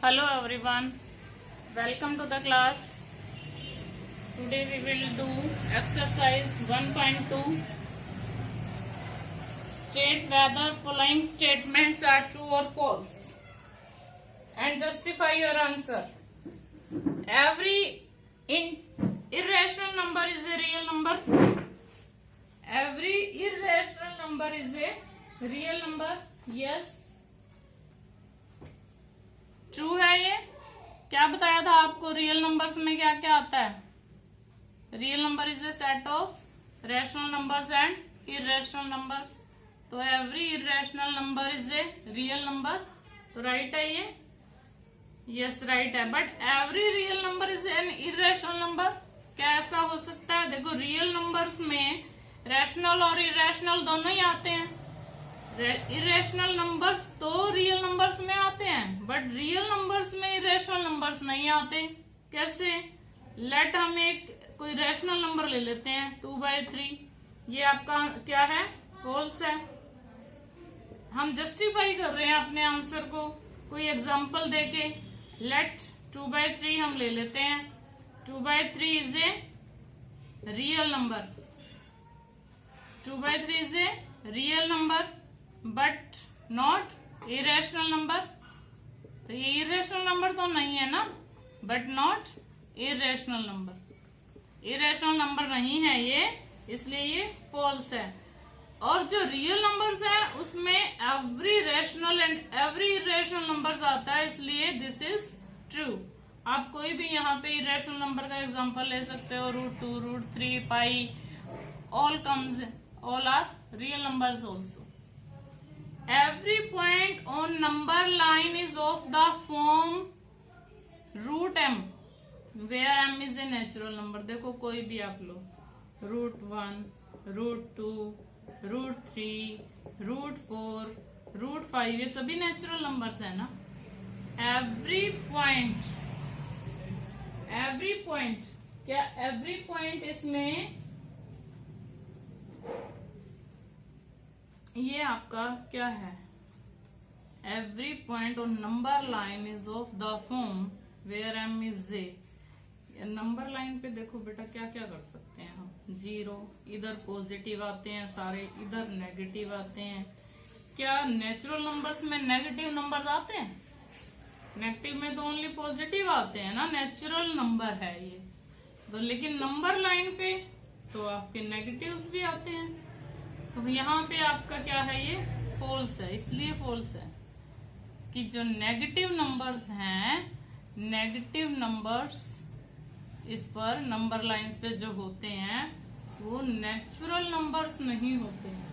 Hello everyone, welcome to the class. Today we will do exercise 1.2. State whether following statements are true or false and justify your answer. Every irrational number is a real number. Every irrational number is a real number. Yes, true है ये। क्या बताया था आपको real numbers में क्या क्या आता है? Real number is a set of rational numbers and irrational numbers. तो every irrational number is a real number. तो राइट है ये? यस राइट है। But every real number is an irrational number. क्या ऐसा हो सकता है? देखो, रियल नंबर्स में रैशनल और इरेशनल दोनों ही आते हैं। इरेशनल नंबर्स तो रियल नंबर्स में आते हैं, बट रियल नंबर्स में इरेशनल नंबर्स नहीं आते। कैसे? लेट हम एक कोई रैशनल नंबर ले लेते हैं 2/3। ये आपका क्या है? फॉल्स है। हम जस्टिफाई कर रहे हैं अपने आंसर को कोई एग्जांपल देके। लेट 2/3 हम ले लेते हैं। 2/3 is a real number. 2/3 is a real number but not irrational number. तो ये इरेशनल नंबर तो नहीं है ना, but not irrational number. Irrational number नहीं है ये, इसलिए ये फॉल्स है। और जो रियल नंबर्स है उसमें every rational and every irrational numbers आता है, इसलिए दिस इज ट्रू। आप कोई भी यहाँ पे इरेशनल नंबर का एग्जांपल ले सकते हो। √2, √3, पाई, all are real numbers also. Every point on number line is of the form √m where m is a natural number. देखो कोई भी आप लो, √1, √2, √3, √4, √5, ये सभी नेचुरल नंबर्स है ना। एवरी पॉइंट क्या एवरी पॉइंट इसमें ये आपका क्या है? Every point on number line is of the form where M is a. Number line पे देखो बेटा क्या क्या कर सकते हैं हम। 0 इधर पॉजिटिव आते हैं सारे, इधर नेगेटिव आते हैं। क्या नेचुरल नंबर्स में नेगेटिव नंबर्स आते हैं? नेगेटिव में तो ओनली पॉजिटिव आते हैं ना, नेचुरल नंबर है ये तो। लेकिन नंबर लाइन पे तो आपके नेगेटिव्स भी आते हैं। तो यहाँ पे आपका क्या है? ये फॉल्स है। इसलिए फॉल्स है कि जो नेगेटिव नंबर्स हैं, नेगेटिव नंबर्स इस पर नंबर लाइंस पे जो होते हैं वो नेचुरल नंबर्स नहीं होते हैं।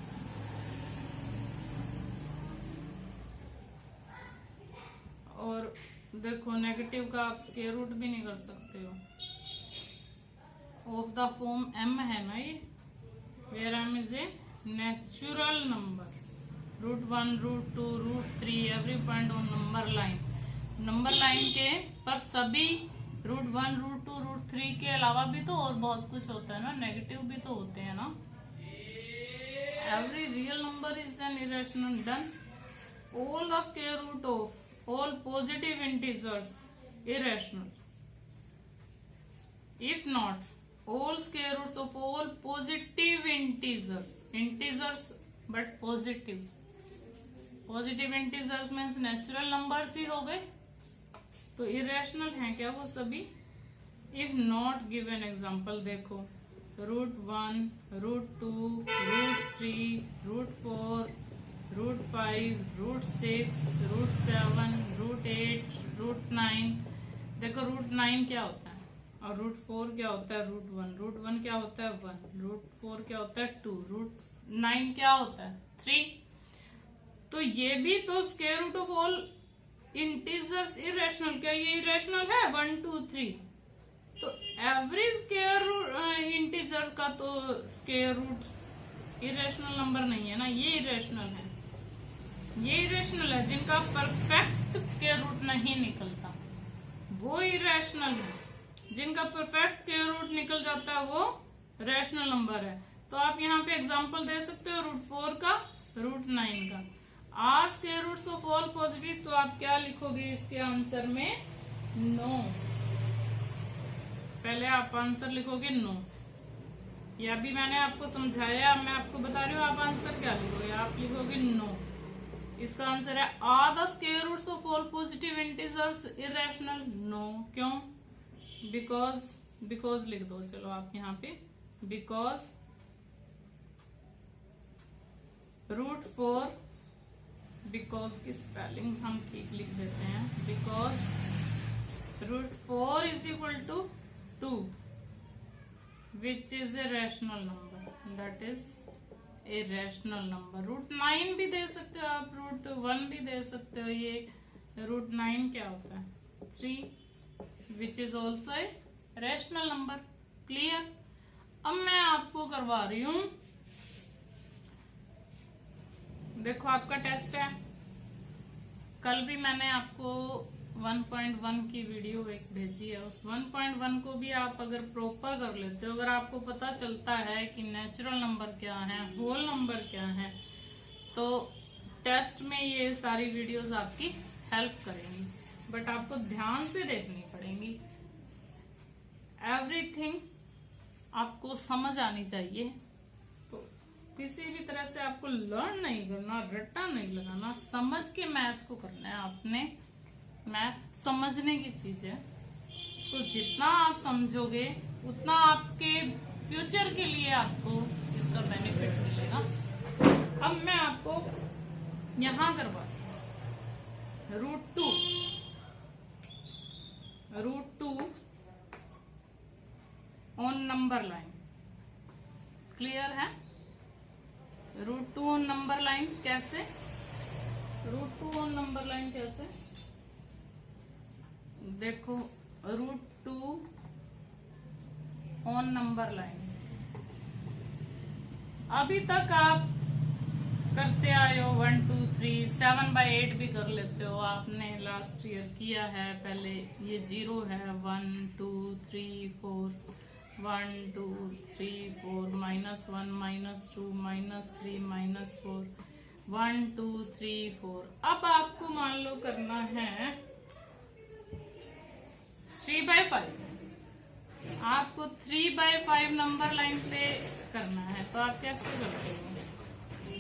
और देखो, नेगेटिव का आप स्क्वायर रूट भी नहीं कर सकते हो। ऑफ द फॉर्म m है ना ये, where m is a natural number. √1, √2, √3 every point on number line. Number line के पर सभी √1, √2, √3 के अलावा भी तो और बहुत कुछ होता है ना, नेगेटिव भी तो होते हैं ना। Every real number is an irrational. Done. All the square root of all positive integers irrational. If not all square roots of all positive integers but positive integers means natural numbers ही हो गए, तो irrational हैं क्या वो सभी? if not give an example, देखो √1, √2, √3, √4, √5, √6, √7, √8, √9। देखो √9 क्या होता है और √4 क्या होता है? √1 क्या होता है? 1। √4 क्या होता है? 2। √9 क्या होता है? 3। तो ये भी तो square root of all integers irrational. क्या ये इरेशनल है? 1, 2, 3। तो एवरी स्क्वायर इंटीजर का तो स्क्वायर रूट इरेशनल नंबर नहीं है ना, ये इरेशनल है। ये इरेशनल है जिनका परफेक्ट स्क्वायर रूट नहीं निकलता, वो इरेशनल है। जिनका परफेक्ट स्क्वायर रूट निकल जाता है वो रैशनल नंबर है। तो आप यहाँ पे एग्जांपल दे सकते हो √4 का, √9 का। Are square roots of all positive, तो आप क्या लिखोगे इसके आंसर में? नो। पहले आप आंसर लिखोगे नो। या भी मैंने आपको समझाया, मैं आपको बता रही हूँ आप आंसर क्या लिखोगे, आप लिखोगे नो। इसका आंसर है are the square roots of all positive integers irrational? No. क्यों? बिकॉज लिख दो, चलो आप यहाँ पे बिकॉज रूट फोर, बिकॉज की स्पेलिंग हम ठीक लिख देते हैं, because root four is equal to 2 which is a rational number, that is a rational number. Root 9 भी दे सकते हो आप, रूट 1 भी दे सकते हो। ये रूट 9 क्या होता है? 3 which is also a rational number. Clear? अब मैं आपको करवा रही हूं, देखो आपका टेस्ट है। कल भी मैंने आपको 1.1 की वीडियो एक भेजी है, उस 1.1 को भी आप अगर प्रॉपर कर लेते हो, अगर आपको पता चलता है कि नेचुरल नंबर क्या है, होल नंबर क्या है, तो टेस्ट में ये सारी वीडियोस आपकी हेल्प करेंगी। बट आपको ध्यान से देखनी पड़ेंगी, एवरीथिंग आपको समझ आनी चाहिए। तो किसी भी तरह से आपको लर्न नहीं करना, रट्टा नहीं लगाना, समझ के मैथ को करना है आपने। मैथ समझने की चीज है, इसको जितना आप समझोगे उतना आपके फ्यूचर के लिए आपको इसका बेनिफिट मिलेगा। अब मैं आपको यहां करवाती हूं root two on number line. Clear है? रूट 2 ऑन नंबर लाइन कैसे? रूट 2 ऑन नंबर लाइन कैसे? देखो रूट 2 ऑन नंबर लाइन, अभी तक आप करते आए हो 1 2 3 7/8 भी कर लेते हो, आपने लास्ट ईयर किया है। पहले ये 0 है, 1 2 3 4 1 2 3 4 -1 -2 -3 -4 1 2 3 4। अब आपको मान लो करना है 3/5, आपको 3/5 नंबर लाइन पे करना है। तो आप कैसे करते हो?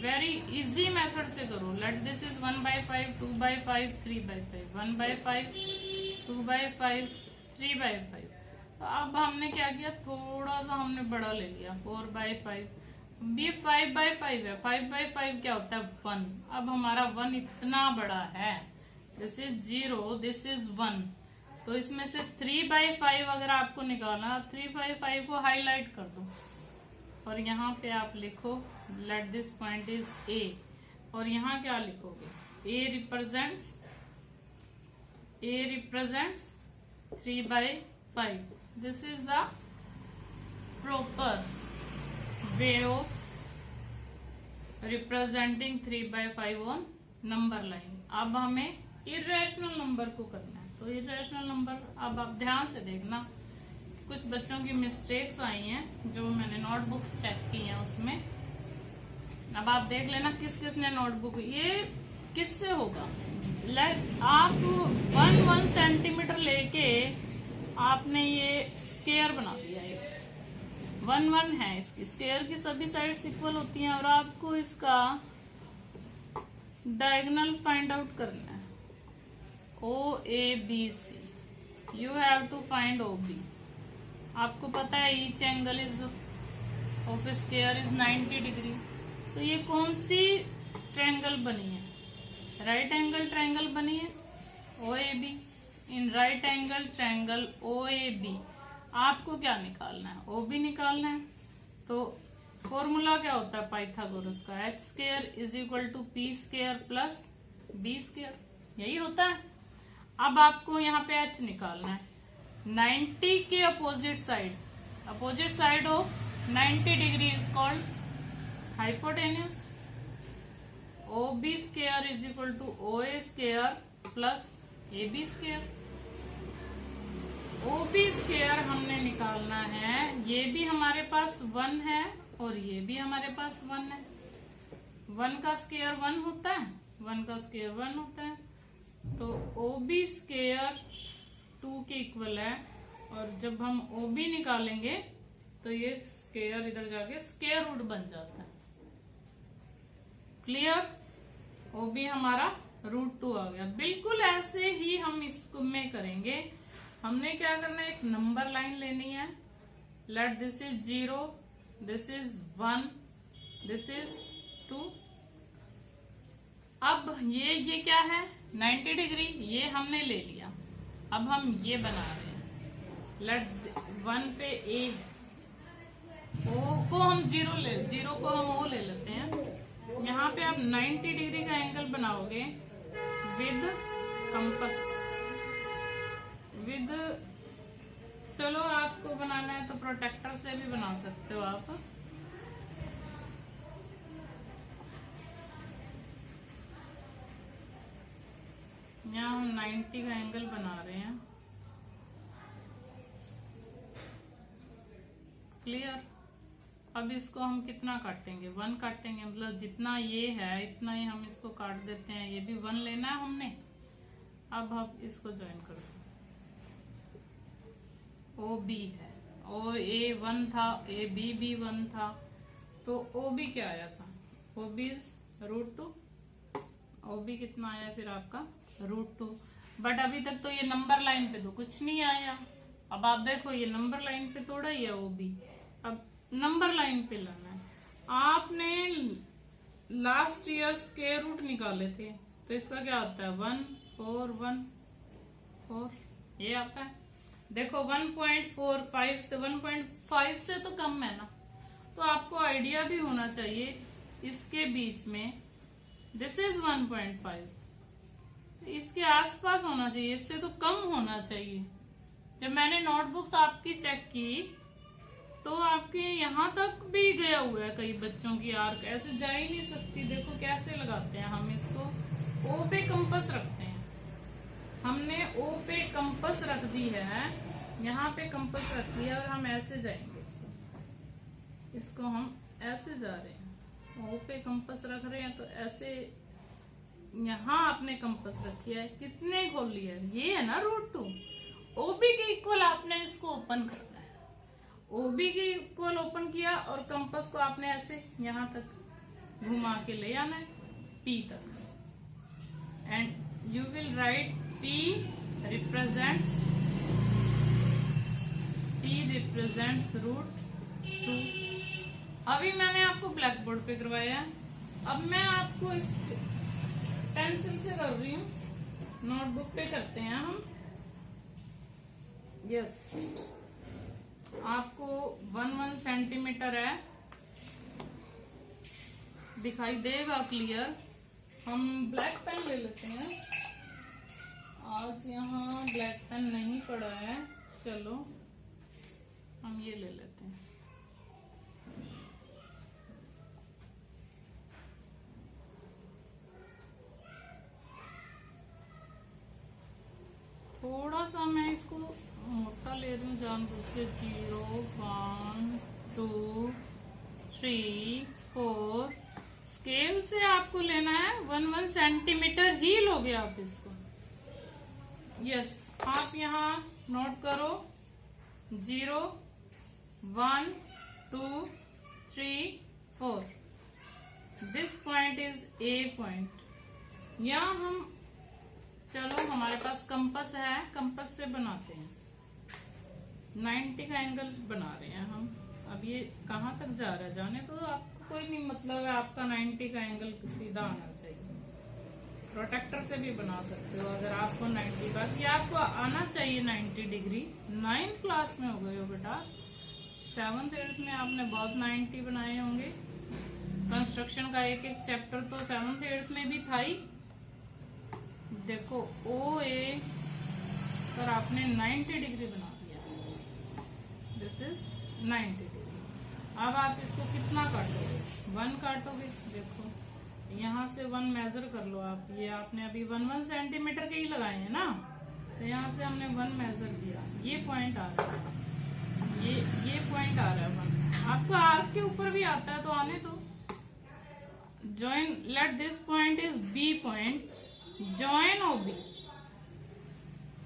वेरी इजी मेथड से करो। Late this is 1/5 2/5 3/5 1/5 2/5 3/5। तो अब हमने क्या किया, थोड़ा सा हमने बड़ा ले लिया 4/5। ये 5/5 है, 5/5 क्या होता है? 1। अब हमारा 1 इतना बड़ा है, दिस इज 0 दिस इज 1, तो इसमें से 3/5 अगर आपको निकालना, 3/5 को हाईलाइट कर दो और यहाँ पे आप लिखो let this point is a, और यहाँ क्या लिखोगे? A represents 3/5। This is the proper way of representing 3/5 on number line. अब हमें इरेशनल नंबर को करना है। तो इरेशनल नंबर, अब आप ध्यान से देखना, कुछ बच्चों की मिस्टेक्स आई हैं जो मैंने नोटबुक्स चेक की हैं उसमें। अब आप देख लेना किस किस ने नोटबुक, ये किससे होगा? आप 1 सेंटीमीटर लेके आपने ये स्क्वायर बना दिया है, 1 है इसकी, स्क्वायर की सभी साइड्स इक्वल होती हैं, और आपको इसका डायगोनल फाइंड आउट करना है। OABC, you have to find OB। आपको पता है each angle is of square is 90 degree. तो ये कौन सी ट्रायंगल बनी है? राइट एंगल ट्रायंगल बनी है OAB। In right angle triangle OAB आपको क्या निकालना है? OB निकालना है। तो फॉर्मूला क्या होता है पाइथागोरस का? h² is equal to p² plus b², यही होता है। अब आपको यहाँ पे h निकालना है। 90 के opposite side of 90 degree is called hypotenuse. OB² is equal to OA² plus AB²। OB² हमने निकालना है, ये भी हमारे पास 1 है और ये भी हमारे पास 1 है। 1 का स्क्वायर 1 होता है, 1 का स्क्वायर 1 होता है, तो OB स्क्वायर 2 के इक्वल है। और जब हम OB निकालेंगे तो ये स्क्वायर इधर जाके स्क्वायर रूट बन जाता है। क्लियर? OB हमारा √2 आ गया। बिल्कुल ऐसे ही हम इसको में करेंगे। हमने क्या करना है, एक नंबर लाइन लेनी है। Late this is 0, this is 1, this is 2। अब ये क्या है, 90 डिग्री, ये हमने ले लिया। अब हम ये बना रहे हैं। लेट 1 पे A, O को हम 0 को हम O ले लेते हैं। यहाँ पे आप 90 डिग्री का एंगल बनाओगे विद कंपास, विद, चलो आपको बनाना है तो प्रोटेक्टर से भी बना सकते हो आप। यहाँ हम 90 का एंगल बना रहे हैं। क्लियर? अब इसको हम कितना काटेंगे, 1 काटेंगे, मतलब जितना ये है इतना ही हम इसको काट देते हैं। ये भी 1 लेना है हमने। अब हम इसको ज्वाइन कर दो। OB है, OA 1 था, AB भी 1 था, तो OB क्या आया था, OB इज √2। OB कितना आया फिर आपका √2। बट अभी तक तो ये नंबर लाइन पे तो कुछ नहीं आया। अब आप देखो ये नंबर लाइन पे थोड़ा ही है OB। अब नंबर लाइन पे लाना है। आपने लास्ट ईयर स्क्वायर रूट निकाले थे, तो इसका क्या आता है, 1 4 1 4, ये आता है। देखो 1.45 से 1.5 से तो कम है ना, तो आपको आइडिया भी होना चाहिए इसके बीच में। दिस इज 1.5, इसके आसपास होना चाहिए, इससे तो कम होना चाहिए। जब मैंने नोटबुक्स आपकी चेक की तो आपके यहाँ तक भी गया हुआ है कई बच्चों की आर्क, ऐसे जा ही नहीं सकती। देखो कैसे लगाते हैं हम इसको, O पे कंपास रखते हैं। हमने O पे कंपास रख दी है, यहाँ पे कंपास रख दिया और हम ऐसे जाएंगे। इसको हम ऐसे जा रहे हैं, O पे कंपास रख रहे हैं, तो ऐसे यहाँ आपने कंपास रखी है, कितने खोल लिया है, ये है ना √2। OB के इक्वल आपने इसको ओपन करना है। OB के इक्वल ओपन किया और कंपास को आपने ऐसे यहाँ तक घुमा के ले आना है P तक, and you will write P represents √2। अभी मैंने आपको ब्लैक बोर्ड पे करवाया है, अब मैं आपको इस पेंसिल से कर रही हूँ, नोटबुक पे करते हैं हम। यस, आपको 1 सेंटीमीटर है, दिखाई देगा क्लियर। हम ब्लैक पेन ले लेते हैं, आज यहाँ ब्लैक पेन नहीं पड़ा है, चलो हम ये ले लेते हैं। थोड़ा सा मैं इसको मोटा ले रही हूँ जानबूझ के। 0 1 2 3 4, स्केल से आपको लेना है 1 सेंटीमीटर ही लोगे आप इसको। यस, आप यहाँ नोट करो 0 1 2 3 4, this point is A point. यहाँ हम, चलो हमारे पास कंपास है, कंपास से बनाते हैं। 90 का एंगल बना रहे हैं हम। अब ये कहाँ तक जा रहा है, जाने तो आपको कोई नहीं मतलब है, आपका 90 का एंगल सीधा आना चाहिए। प्रोटेक्टर से भी बना सकते हो अगर आपको 90 का, ये आपको आना चाहिए 90 डिग्री। 9th क्लास में हो गए हो बेटा, 7th 8th में आपने बहुत 90 बनाए होंगे। कंस्ट्रक्शन का एक एक चैप्टर तो 7th 8th में भी था ही। देखो OA पर आपने 90 डिग्री बना दिया, दिस इज 90 डिग्री। अब आप इसको कितना काटोगे, 1 काटोगे। देखो यहाँ से 1 मेजर कर लो आप, ये आपने अभी 1 सेंटीमीटर के ही लगाए हैं ना, तो यहाँ से हमने 1 मेजर किया। ये पॉइंट आ रहा है, ये पॉइंट आ रहा है 1। आपको आर्क के ऊपर भी आता है तो आने दो, join, let this point is B point, join OB,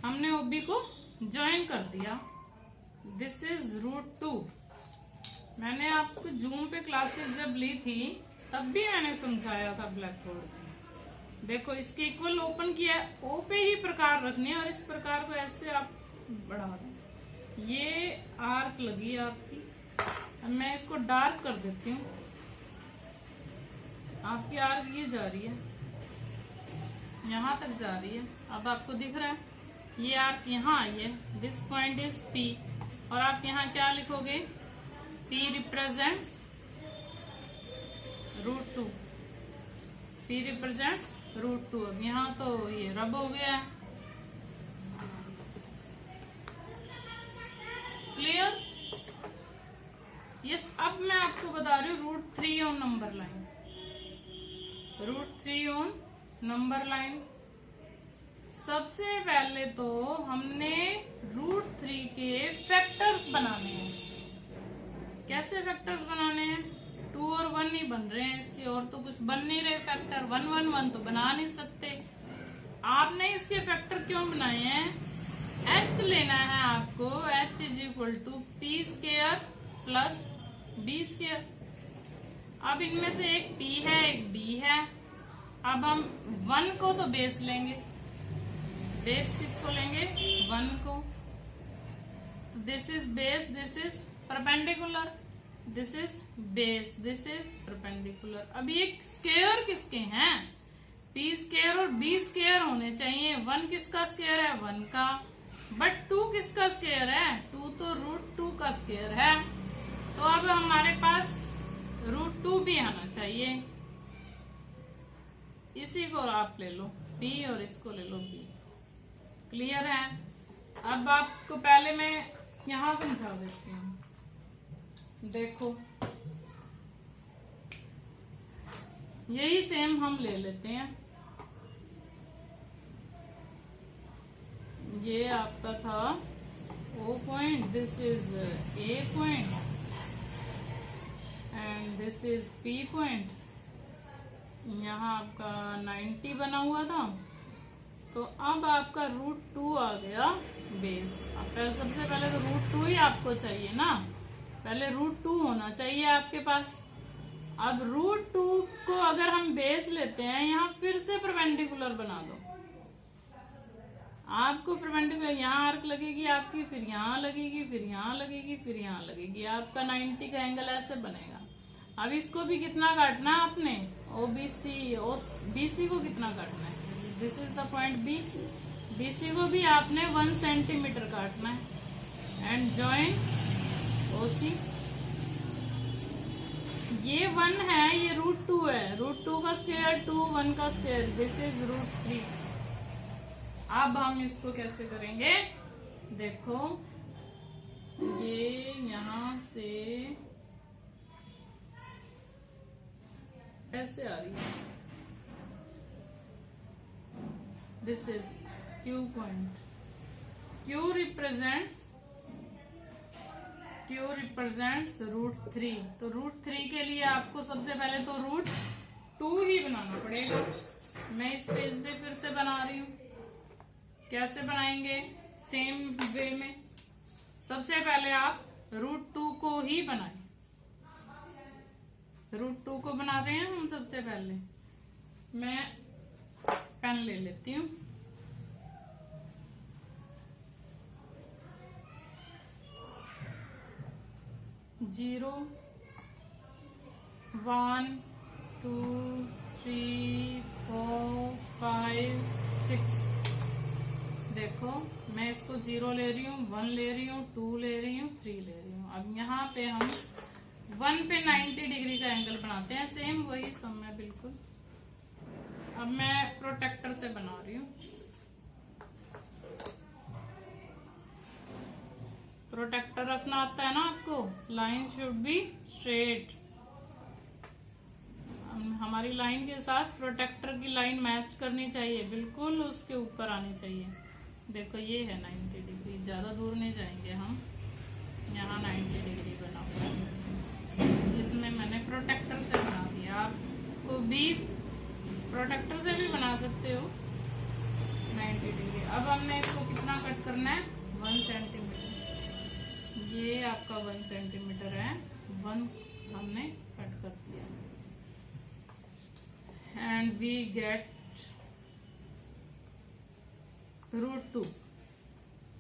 हमने OB को ज्वाइन कर दिया। This is √2। मैंने आपको जूम पे क्लासेस जब ली थी तब भी मैंने समझाया था ब्लैक बोर्ड पे। देखो इसके इक्वल ओपन किया, ओ पे ही प्रकार रखने हैं और इस प्रकार को ऐसे आप बढ़ा दें। ये आर्क लगी आपकी, अब मैं इसको डार्क कर देती हूँ। आपकी आर्क ये जा रही है, यहाँ तक जा रही है। अब आपको दिख रहा है ये आर्क यहाँ आई है। दिस पॉइंट इज P और आप यहाँ क्या लिखोगे? P represents √2, P represents √2। अब यहाँ तो ये रब हो गया है। क्लियर? यस। अब मैं आपको बता रही हूँ √3 on number line, √3 on number line. सबसे पहले तो हमने √3 के फैक्टर्स बनाने हैं। कैसे फैक्टर्स बनाने हैं? 2 और 1 ही बन रहे हैं इसके, और तो कुछ बन नहीं रहे फैक्टर। 1 1 1 तो बना नहीं सकते। आपने इसके फैक्टर क्यों बनाए हैं? h लेना है आपको। h = p² plus b²। अब इनमें से एक p है एक b है। अब हम 1 को तो बेस लेंगे। बेस किसको लेंगे? 1 को। This is base, this is perpendicular, this is base, this is perpendicular. अब ये स्क्वायर किसके हैं? p² और b² होने चाहिए। 1 किसका स्क्वायर है? 1 का। बट 2 किसका स्क्वायर है? 2 तो √2 का स्क्वायर है। तो अब हमारे पास √2 भी आना चाहिए। इसी को आप ले लो p और इसको ले लो b। क्लियर है? अब आपको पहले मैं यहां समझा देती हूँ। देखो यही सेम हम ले लेते हैं। ये आपका था O point, this is A point and this is P point. यहाँ आपका 90 बना हुआ था। तो अब आपका √2 आ गया बेस। सबसे पहले तो √2 ही आपको चाहिए ना, पहले √2 होना चाहिए आपके पास। अब √2 को अगर हम बेस लेते हैं, यहाँ फिर से परपेंडिकुलर बना दो। आपको परपेंडिकुलर यहाँ आर्क लगेगी आपकी, फिर यहाँ लगेगी, फिर यहाँ लगेगी, फिर यहाँ लगेगी। आपका 90 का एंगल ऐसे बनेगा। अब इसको भी कितना काटना है आपने? BC को कितना काटना है? This is the point B। BC को भी आपने 1 सेंटीमीटर काटना है। And join OC। ये 1 है, ये √2 है। √2 का स्क्वायर 2, 1 का स्क्वायर, दिस इज √3। अब हम इसको कैसे करेंगे? देखो ये यहां से ऐसे आ रही है। This is Q point. Q represents √3। तो √3 के लिए आपको सबसे पहले तो √2 ही बनाना पड़ेगा। मैं इस पेज पे फिर से बना रही हूँ। कैसे बनाएंगे? सेम वे में। सबसे पहले आप √2 को ही बनाएं। √2 को बना रहे हैं हम सबसे पहले। मैं पेन ले लेती हूँ। जीरो 1 2 3 4 5 6। देखो मैं इसको 0 ले रही हूँ, 1 ले रही हूँ, 2 ले रही हूँ, 3 ले रही हूँ। अब यहाँ पे हम 1 पे 90 डिग्री का एंगल बनाते हैं। सेम वही सम है बिल्कुल। अब मैं प्रोटेक्टर से बना रही हूँ। प्रोटेक्टर रखना आता है ना आपको? Line should be straight. हमारी लाइन के साथ प्रोटेक्टर की लाइन मैच करनी चाहिए, बिल्कुल उसके ऊपर आनी चाहिए। देखो ये है 90 डिग्री, ज्यादा दूर नहीं जाएंगे हम। यहाँ 90 डिग्री बना हुआ है, इसमें मैंने प्रोटेक्टर से बना दिया। आप इसको भी प्रोटेक्टर से भी बना सकते हो 90 डिग्री। अब हमने इसको कितना कट करना है, 1 सेंटीमीटर। ये आपका 1 सेंटीमीटर है, 1 हमने कट कर दिया। And we get √2।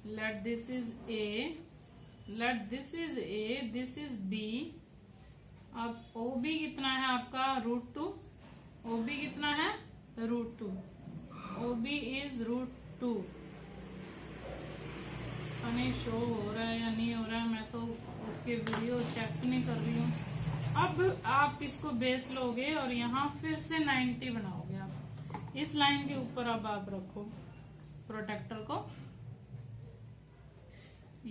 Let this is A, let this is A, this is B। अब OB कितना है आपका, √2। OB कितना है, √2। OB is √2। नहीं शो हो रहा है या नहीं हो रहा है, मैं तो ओके वीडियो चेक नहीं कर रही हूँ। अब आप इसको बेस लोगे और यहाँ फिर से 90 बनाओगे। आप इस लाइन के ऊपर अब आप रखो प्रोटेक्टर को।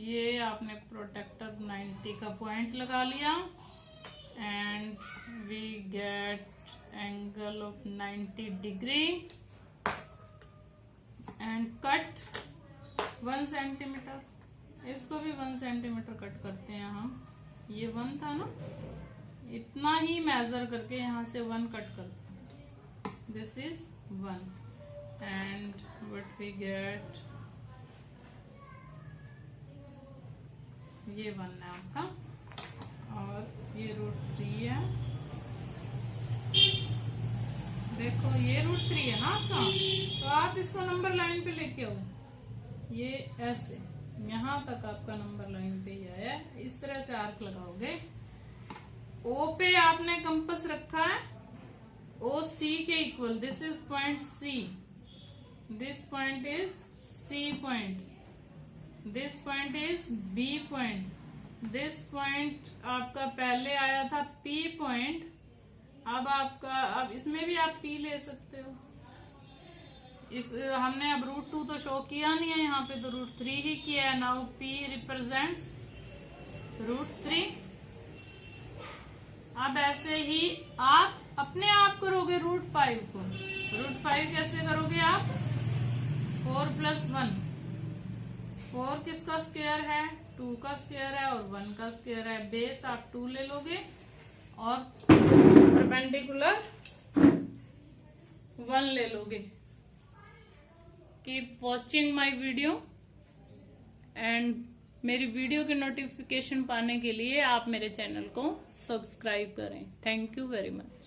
ये आपने प्रोटेक्टर 90 का पॉइंट लगा लिया and we get angle of 90 degree and cut 1 centimetre. इसको भी 1 सेंटीमीटर कट करते हैं हम। ये 1 था ना, इतना ही मेजर करके यहाँ से 1 कट करते हैं। This is 1 and what we get, ये 1 है आपका और ये √3 है। देखो ये √3 है ना आपका, तो आप इसको नंबर लाइन पे लेके आओ। ये ऐसे यहां तक आपका नंबर लाइन पे ही आया है। इस तरह से आर्क लगाओगे। O पे आपने कंपास रखा है OC के equal. This is point C, this point is C point, this point is B point, this point आपका पहले आया था P पॉइंट। अब आपका, अब इसमें भी आप P ले सकते हो। इस हमने अब √2 तो शो किया नहीं है यहाँ पे, तो √3 ही किया है। Now P represents √3। अब ऐसे ही आप अपने आप करोगे √5 को। √5 कैसे करोगे आप, 4 + 1। 4 किसका स्क्वायर है, 2 का स्क्वायर है और 1 का स्क्वायर है। बेस आप 2 ले लोगे और परपेंडिकुलर 1 ले लोगे। Keep watching my video and मेरी वीडियो के नोटिफिकेशन पाने के लिए आप मेरे चैनल को सब्सक्राइब करें। Thank you very much.